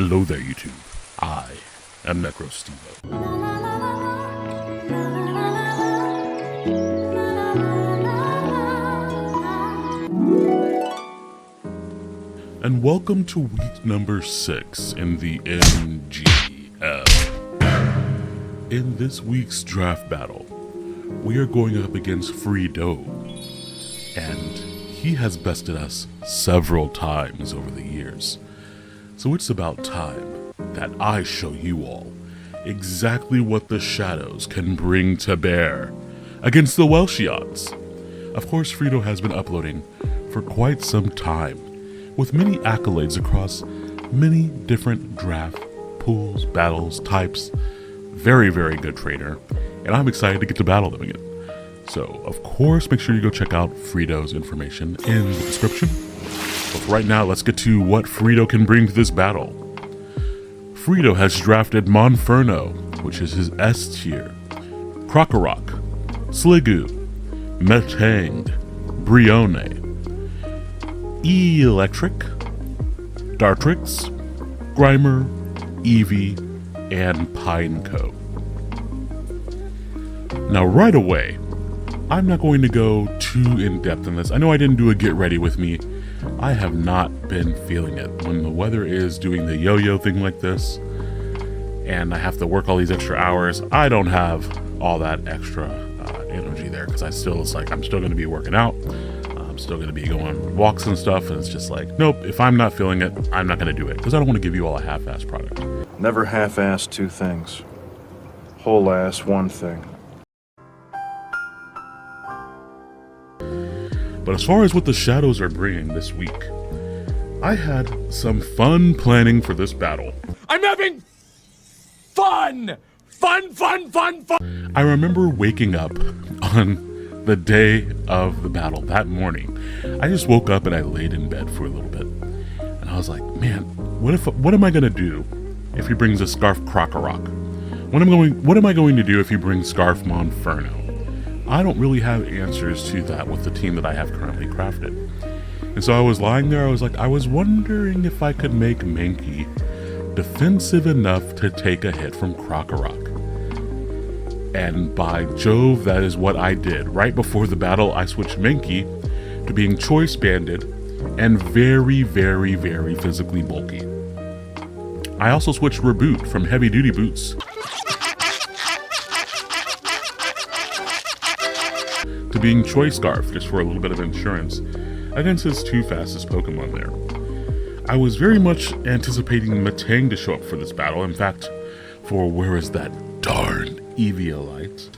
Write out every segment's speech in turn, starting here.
Hello there, YouTube. I am Necrostevo. And welcome to week number 6 in the MGL. In this week's draft battle, we are going up against Freedo, and he has bested us several times over the years. So it's about time that I show you all exactly what the shadows can bring to bear against the Welshians. Of course, Freedo has been uploading for quite some time, with many accolades across many different draft pools, battles, types. Very, very good trainer, and I'm excited to get to battle them again. So, of course, make sure you go check out Freedo's information in the description. But right now, let's get to what Freedo can bring to this battle. Freedo has drafted Monferno, which is his S tier, Krokorok, Sliggoo, Metang, Brione, Electric, Dartrix, Grimer, Eevee, and Pineco. Now right away, I'm not going to go too in-depth in this. I know I didn't do a get ready with me. I have not been feeling it. When the weather is doing the yo-yo thing like this, and I have to work all these extra hours, I don't have all that extra energy there, because it's like I'm still going to be working out. I'm still going to be going on walks and stuff, and it's just like, nope, if I'm not feeling it, I'm not going to do it, because I don't want to give you all a half-ass product. Never half-ass two things. Whole-ass one thing. But as far as what the shadows are bringing this week, I had some fun planning for this battle. I'm having fun! Fun! I remember waking up on the day of the battle, that morning. I just woke up and I laid in bed for a little bit. And I was like, man, what am I gonna do if he brings a Scarf Krokorok? What am I going to do if he brings Scarf Monferno? I don't really have answers to that with the team that I have currently crafted. And so I was lying there, I was wondering if I could make Mankey defensive enough to take a hit from Krokorok. And by Jove, that is what I did. Right before the battle, I switched Mankey to being choice banded and very, very, very physically bulky. I also switched Reboot from heavy duty boots to being Choice Scarf, just for a little bit of insurance against his two fastest Pokemon there. I was very much anticipating Metang to show up for this battle. In fact, for where is that darn Eviolite?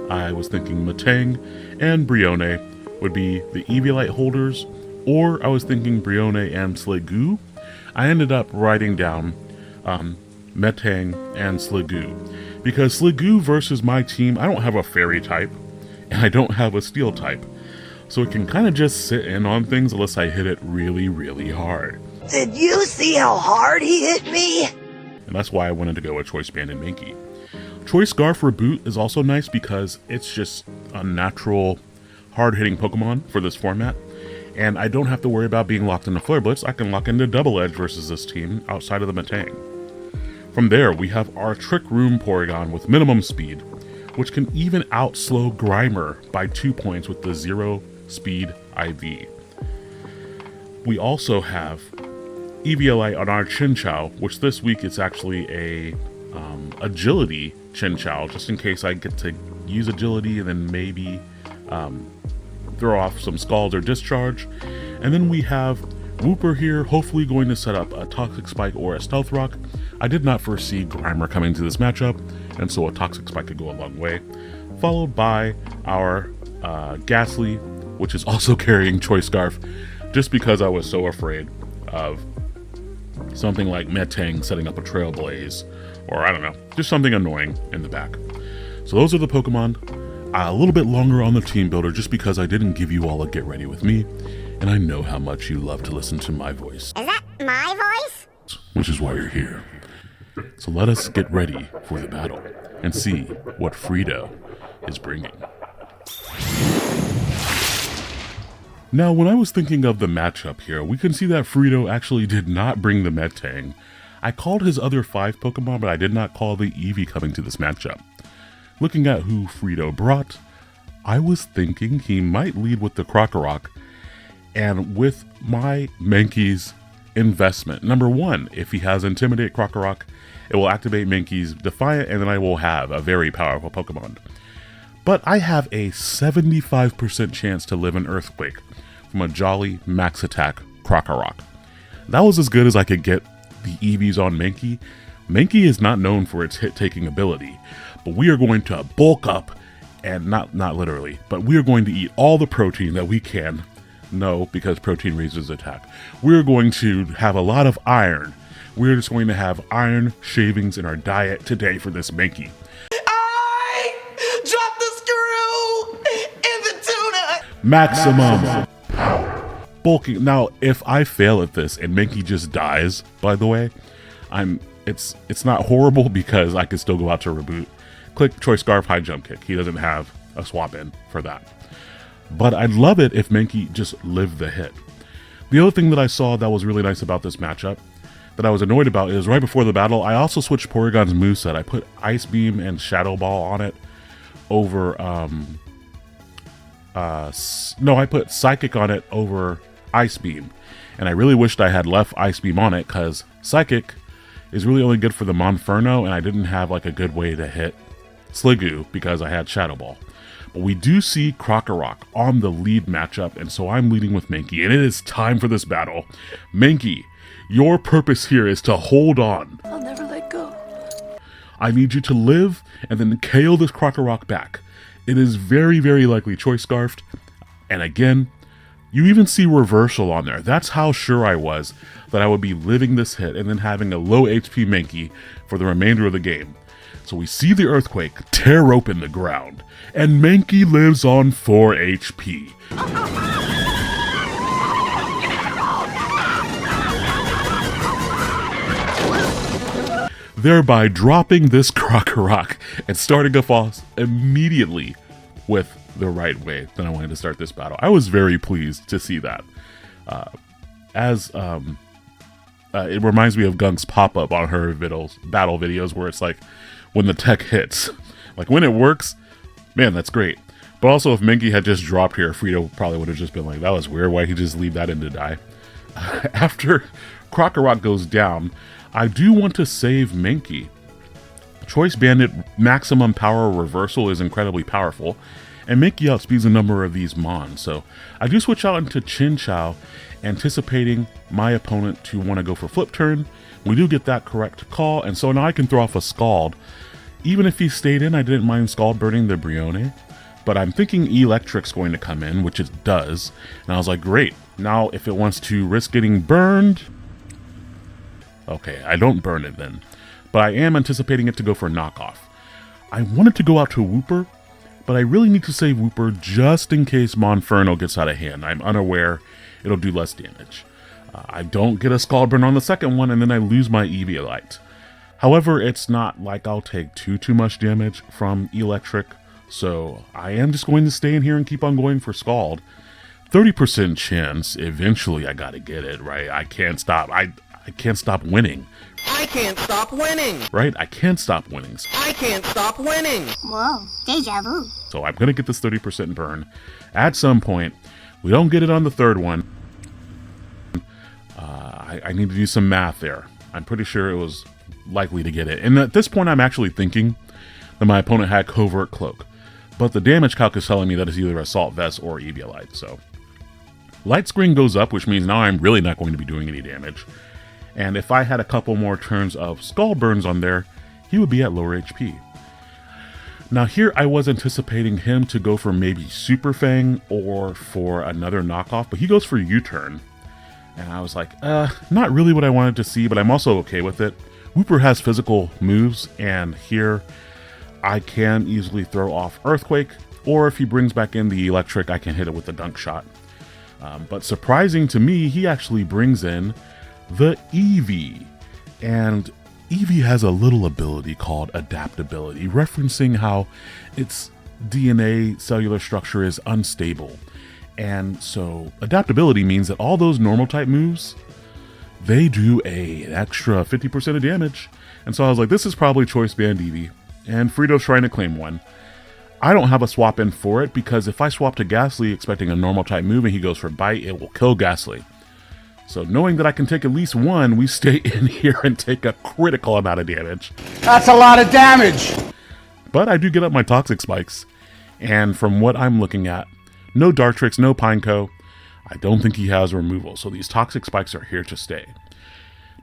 I was thinking Metang and Brione would be the Eviolite holders, or I was thinking Brione and Sliggoo. I ended up writing down Metang and Sliggoo, because Sliggoo versus my team, I don't have a fairy type, and I don't have a steel type, so it can kind of just sit in on things unless I hit it really, really hard. Did you see how hard he hit me? And that's why I wanted to go with Choice Band and Mankey. Choice Scarf Reboot is also nice because it's just a natural, hard-hitting Pokemon for this format, and I don't have to worry about being locked into Flare Blitz. I can lock into Double Edge versus this team outside of the Metang. From there, we have our Trick Room Porygon with minimum speed, which can even outslow Grimer by 2 points with the 0 speed IV. We also have Eviolite on our Chinchou, which this week it's actually a agility Chinchou, just in case I get to use agility and then maybe throw off some Scald or Discharge. And then we have Wooper here, hopefully going to set up a Toxic Spike or a Stealth Rock. I did not foresee Grimer coming to this matchup, and so a Toxic Spike could go a long way. Followed by our Ghastly, which is also carrying Choice Scarf, just because I was so afraid of something like Metang setting up a Trailblaze, or I don't know, just something annoying in the back. So those are the Pokemon. A little bit longer on the team builder, just because I didn't give you all a get ready with me, and I know how much you love to listen to my voice. Is that my voice? Which is why you're here. So let us get ready for the battle and see what Freedo is bringing. Now, when I was thinking of the matchup here, we can see that Freedo actually did not bring the Metang. I called his other 5 Pokemon, but I did not call the Eevee coming to this matchup. Looking at who Freedo brought, I was thinking he might lead with the Krokorok, and with my Mankey's investment. Number 1, if he has Intimidate Krokorok, it will activate Mankey's Defiant, and then I will have a very powerful Pokemon. But I have a 75% chance to live an Earthquake from a Jolly Max Attack Krokorok. That was as good as I could get the EVs on Mankey. Mankey is not known for its hit-taking ability, but we are going to bulk up, and not literally, but we are going to eat all the protein that we can. No, because protein raises attack. We're going to have a lot of iron. We're just going to have iron shavings in our diet today for this Mankey. I dropped the screw in the tuna. Maximum bulking. Now, if I fail at this and Mankey just dies, by the way, it's not horrible because I can still go out to reboot. Click Choice Scarf, High Jump Kick. He doesn't have a swap in for that. But I'd love it if Mankey just lived the hit. The other thing that I saw that was really nice about this matchup that I was annoyed about is right before the battle, I also switched Porygon's moveset. I put Ice Beam and Shadow Ball on it over, no, I put Psychic on it over Ice Beam. And I really wished I had left Ice Beam on it because Psychic is really only good for the Monferno, and I didn't have like a good way to hit Sliggoo because I had Shadow Ball. But we do see Krokorok on the lead matchup, and so I'm leading with Mankey, and it is time for this battle. Mankey, your purpose here is to hold on. I'll never let go. I need you to live and then KO this Krokorok back. It is very, very likely Choice Scarfed. And again, you even see Reversal on there. That's how sure I was that I would be living this hit and then having a low HP Mankey for the remainder of the game. So we see the Earthquake tear open the ground, and Mankey lives on 4 HP. Thereby dropping this Krokorok and starting off immediately with the right way that I wanted to start this battle. I was very pleased to see that. It reminds me of Gunk's pop-up on her battle videos where it's like, when the tech hits. Like, when it works, man, that's great. But also, if Mankey had just dropped here, Freedo probably would have just been like, that was weird, why'd he just leave that in to die? After Krokorok goes down, I do want to save Mankey. Choice Bandit Maximum Power Reversal is incredibly powerful, and Mankey outspeeds a number of these Mons, so I do switch out into Chinchou, anticipating my opponent to want to go for Flip Turn. We do get that correct call, and so now I can throw off a Scald. Even if he stayed in, I didn't mind Scald burning the Brione, but I'm thinking Electric's going to come in, which it does, and I was like, great. Now, if it wants to risk getting burned... Okay, I don't burn it then, but I am anticipating it to go for Knockoff. I wanted to go out to Wooper, but I really need to save Wooper just in case Monferno gets out of hand. I'm unaware it'll do less damage. I don't get a Scald burn on the second one, and then I lose my Eviolite. However, it's not like I'll take too much damage from Electric, so I am just going to stay in here and keep on going for Scald. 30% chance, eventually I gotta get it, right? I can't stop. I can't stop winning. I can't stop winning. Right? I can't stop winning. I can't stop winning. Whoa, deja vu. So I'm gonna get this 30% burn at some point. We don't get it on the third one. I need to do some math there. I'm pretty sure it was likely to get it. And at this point, I'm actually thinking that my opponent had Covert Cloak. But the damage calc is telling me that it's either Assault Vest or Eviolite. So Light Screen goes up, which means now I'm really not going to be doing any damage. And if I had a couple more turns of Scald Burns on there, he would be at lower HP. Now here I was anticipating him to go for maybe Super Fang or for another knockoff, but he goes for U-Turn. And I was like, not really what I wanted to see, but I'm also okay with it. Wooper has physical moves, and here I can easily throw off Earthquake, or if he brings back in the Electric, I can hit it with the Gunk Shot. But surprising to me, he actually brings in the Eevee. And Eevee has a little ability called Adaptability, referencing how its DNA cellular structure is unstable. And so adaptability means that all those normal type moves, they do an extra 50% of damage. And so I was like, this is probably Choice Band Eevee, and Freedo's trying to claim one. I don't have a swap in for it, because if I swap to Ghastly expecting a normal type move and he goes for Bite, it will kill Ghastly. So knowing that I can take at least one, we stay in here and take a critical amount of damage. That's a lot of damage! But I do get up my Toxic Spikes, and from what I'm looking at, no Dartrix, no Pineco. I don't think he has removal, so these Toxic Spikes are here to stay.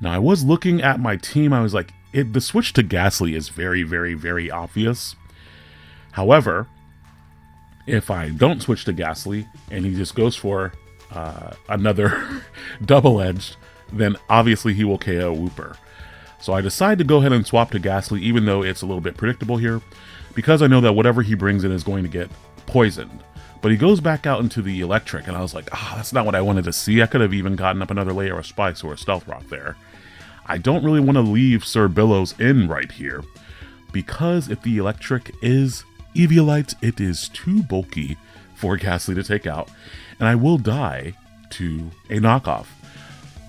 Now, I was looking at my team, I was like, the switch to Ghastly is very, very, very obvious. However, if I don't switch to Ghastly, and he just goes for another double-edged, then obviously he will KO Wooper. So I decide to go ahead and swap to Ghastly, even though it's a little bit predictable here, because I know that whatever he brings in is going to get poisoned. But he goes back out into the Electric, and I was like, that's not what I wanted to see. I could have even gotten up another layer of Spikes or a Stealth Rock there. I don't really want to leave Sir Billows in right here, because if the Electric is Eviolite, it is too bulky for Ghastly to take out, and I will die to a knockoff,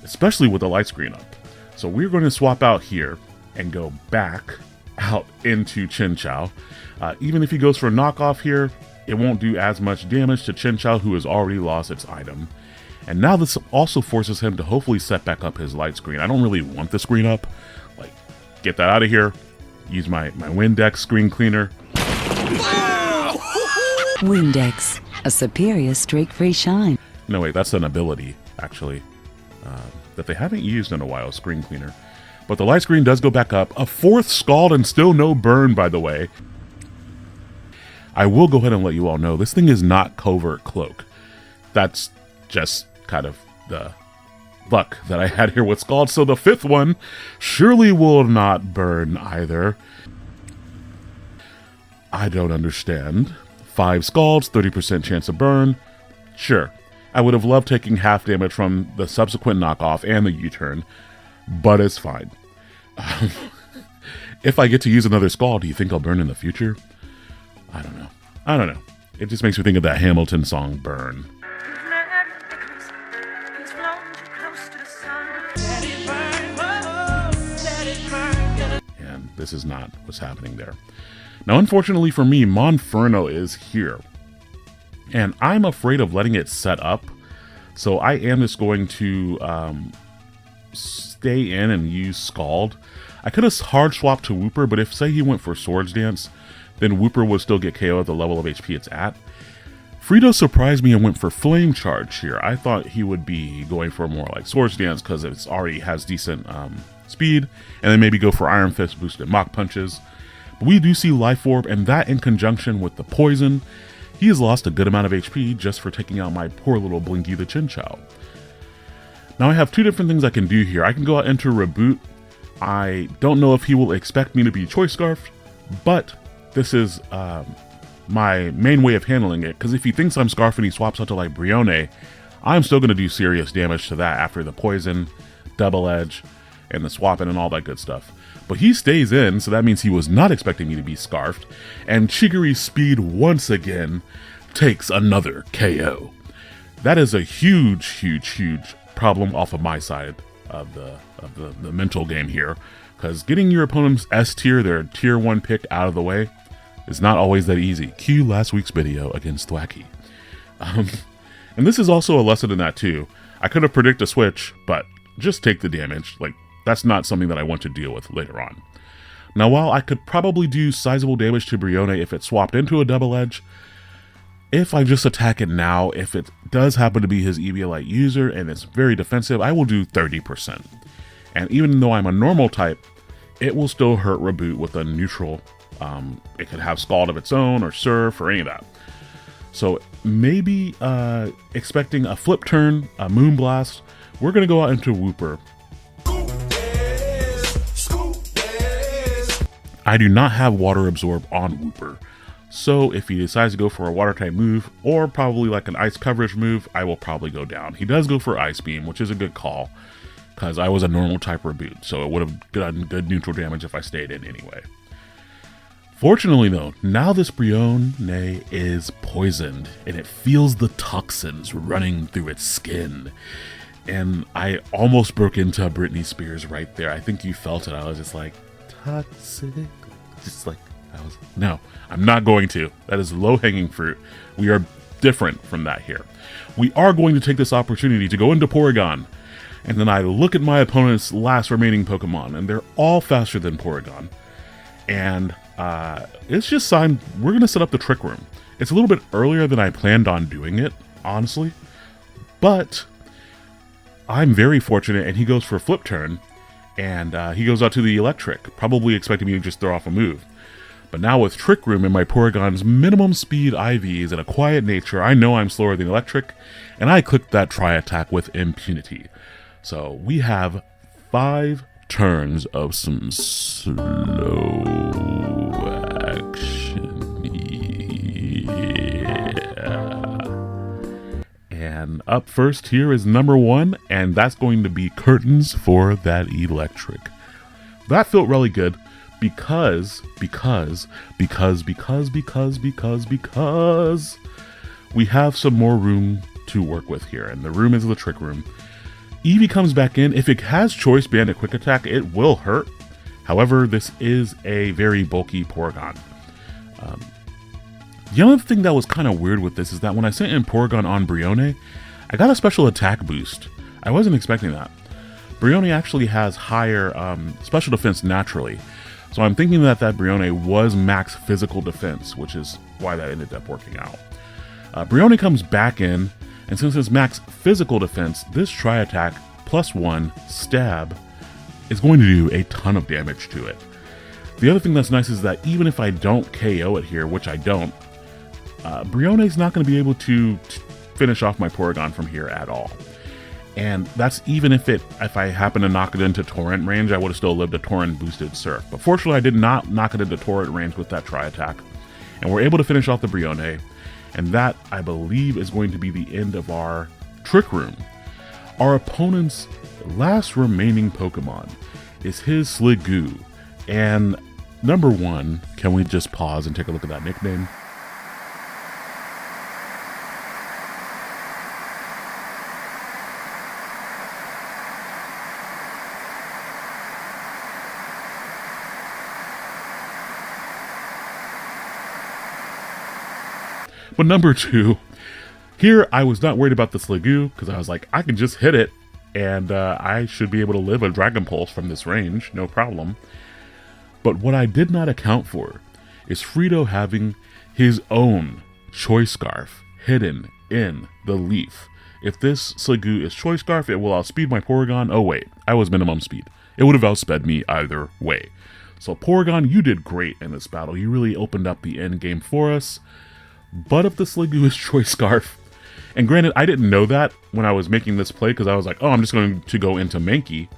especially with the light screen up. So we're going to swap out here and go back out into Chinchou. Even if he goes for a knockoff here, it won't do as much damage to Chinchou, who has already lost its item. And now this also forces him to hopefully set back up his light screen. I don't really want the screen up. Like, get that out of here. Use my Windex screen cleaner. Windex, a superior streak-free shine. No, wait, that's an ability, actually, that they haven't used in a while, screen cleaner. But the light screen does go back up. A 4th Scald and still no burn, by the way. I will go ahead and let you all know, this thing is not Covert Cloak. That's just kind of the luck that I had here with Scald. So the 5th one surely will not burn either. I don't understand. 5 Scalds, 30% chance of burn. Sure, I would have loved taking half damage from the subsequent knockoff and the U-turn, but it's fine. If I get to use another Scald, do you think I'll burn in the future? I don't know. I don't know. It just makes me think of that Hamilton song, Burn. And this is not what's happening there. Now, unfortunately for me, Monferno is here. And I'm afraid of letting it set up. So I am just going to stay in and use Scald. I could have hard swapped to Wooper, but if, say, he went for Swords Dance, then Wooper would still get KO at the level of HP it's at. Freedo surprised me and went for Flame Charge here. I thought he would be going for more like Swords Dance because it already has decent speed, and then maybe go for Iron Fist boosted Mach Punches. But we do see Life Orb, and that in conjunction with the Poison, he has lost a good amount of HP just for taking out my poor little Blinky the Chinchou. Now I have two different things I can do here. I can go out into Reboot. I don't know if he will expect me to be Choice Scarfed, but this is my main way of handling it, because if he thinks I'm Scarf and he swaps out to like Brione, I'm still going to do serious damage to that after the Poison, Double Edge, and the swapping and all that good stuff. But he stays in, so that means he was not expecting me to be Scarfed, and Chigiri's speed once again takes another KO. That is a huge, huge, huge problem off of my side of the mental game here, because getting your opponent's S tier, their tier 1 pick, out of the way is not always that easy. Cue last week's video against Thwacky. And this is also a lesson in that too. I could have predicted a switch, but just take the damage. Like, that's not something that I want to deal with later on. Now, while I could probably do sizable damage to Brione if it swapped into a Double Edge, if I just attack it now, if it does happen to be his Eviolite user and it's very defensive, I will do 30%. And even though I'm a normal type, it will still hurt Reboot with a neutral. It could have Scald of its own or Surf or any of that. So maybe expecting a flip turn, a Moonblast, we're going to go out into Wooper. I do not have Water Absorb on Wooper. So if he decides to go for a water type move, or probably like an ice coverage move, I will probably go down. He does go for Ice Beam, which is a good call, because I was a normal type Reboot, so it would have done good neutral damage if I stayed in anyway. Fortunately though, now this Brione is poisoned and it feels the toxins running through its skin. And I almost broke into Britney Spears right there. I think you felt it. I was just like, toxic. Just like, no, I'm not going to. That is low-hanging fruit. We are different from that here. We are going to take this opportunity to go into Porygon. And then I look at my opponent's last remaining Pokemon, and they're all faster than Porygon. And it's just time. We're going to set up the Trick Room. It's a little bit earlier than I planned on doing it, honestly. But I'm very fortunate, and he goes for a flip turn. And he goes out to the Electric, probably expecting me to just throw off a move. But now with Trick Room and my Porygon's minimum speed IVs and a quiet nature, I know I'm slower than Electric, and I clicked that Tri-Attack with impunity. So we have 5 turns of some slow action. Yeah. And up first here is number 1, and that's going to be Curtains for that Electric. That felt really good. Because we have some more room to work with here, and the room is the Trick Room. Eevee comes back in. If it has Choice Band and Quick Attack, it will hurt. However, this is a very bulky Porygon. The other thing that was kind of weird with this is that when I sent in Porygon on Brione, I got a special attack boost. I wasn't expecting that. Brione actually has higher special defense naturally. So I'm thinking that Brione was max physical defense, which is why that ended up working out. Brione comes back in, and since it's max physical defense, this Tri-Attack +1 stab is going to do a ton of damage to it. The other thing that's nice is that even if I don't KO it here, which I don't, Brione's not going to be able to finish off my Porygon from here at all. And that's even if I happen to knock it into Torrent range, I would have still lived a Torrent boosted Surf. But fortunately, I did not knock it into Torrent range with that Tri-Attack. And we're able to finish off the Brione. And that, I believe, is going to be the end of our Trick Room. Our opponent's last remaining Pokemon is his Sliggoo. And number 1, can we just pause and take a look at that nickname? But number 2, here I was not worried about the Sliggoo because I was like, I can just hit it and I should be able to live a Dragon Pulse from this range, no problem. But what I did not account for is Freedo having his own Choice Scarf hidden in the leaf. If this Sliggoo is Choice Scarf, it will outspeed my Porygon. Oh wait, I was minimum speed. It would have outsped me either way. So Porygon, you did great in this battle. You really opened up the end game for us. But if the Sliggoo is Choice Scarf, and granted, I didn't know that when I was making this play because I was like, oh, I'm just going to go into Mankey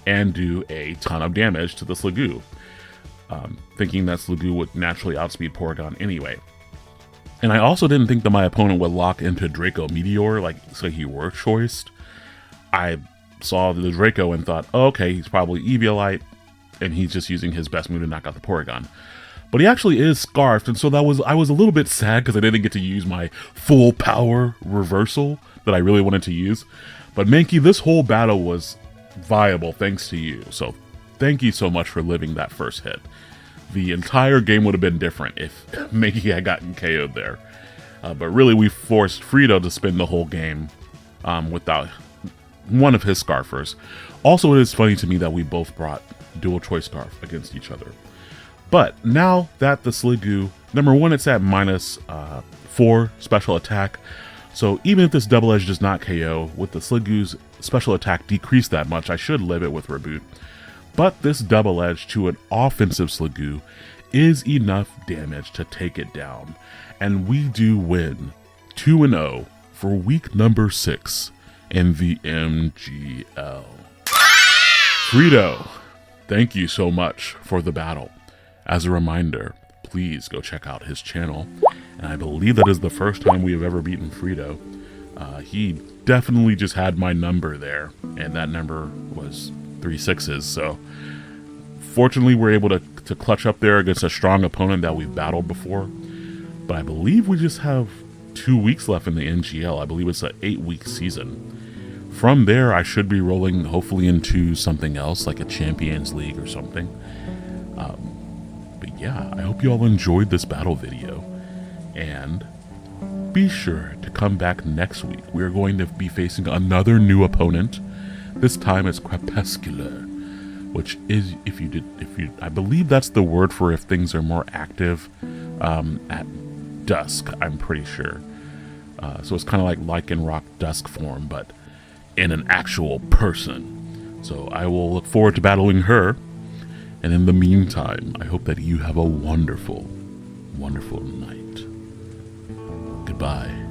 and do a ton of damage to the Sliggoo, thinking that Sliggoo would naturally outspeed Porygon anyway. And I also didn't think that my opponent would lock into Draco Meteor, like, so he were choiced. I saw the Draco and thought, oh, okay, he's probably Eviolite, and he's just using his best move to knock out the Porygon. But he actually is Scarfed, and so I was a little bit sad because I didn't get to use my full power reversal that I really wanted to use. But Mankey, this whole battle was viable thanks to you, so thank you so much for living that first hit. The entire game would have been different if Mankey had gotten KO'd there. But really, we forced Freedo to spend the whole game without one of his Scarfers. Also, it is funny to me that we both brought dual Choice Scarf against each other. But now that the Sliggoo, number 1, it's at -4 special attack. So even if this Double Edge does not KO, with the Sliggoo's special attack decreased that much, I should live it with Reboot. But this Double Edge to an offensive Sliggoo is enough damage to take it down. And we do win 2-0 for week number 6 in the MGL. Freedo, thank you so much for the battle. As a reminder, please go check out his channel. And I believe that is the first time we have ever beaten Freedo. He definitely just had my number there, and that number was 3 6s. So fortunately, we're able to to clutch up there against a strong opponent that we've battled before. But I believe we just have 2 weeks left in the NGL. I believe it's an 8-week season. From there, I should be rolling hopefully into something else, like a Champions League or something. But yeah, I hope you all enjoyed this battle video. And be sure to come back next week. We're going to be facing another new opponent. This time it's Crepuscul, which is, I believe that's the word for if things are more active at dusk, I'm pretty sure. So it's kind of like Lycanroc dusk form, but in an actual person. So I will look forward to battling her. And in the meantime, I hope that you have a wonderful, wonderful night. Goodbye.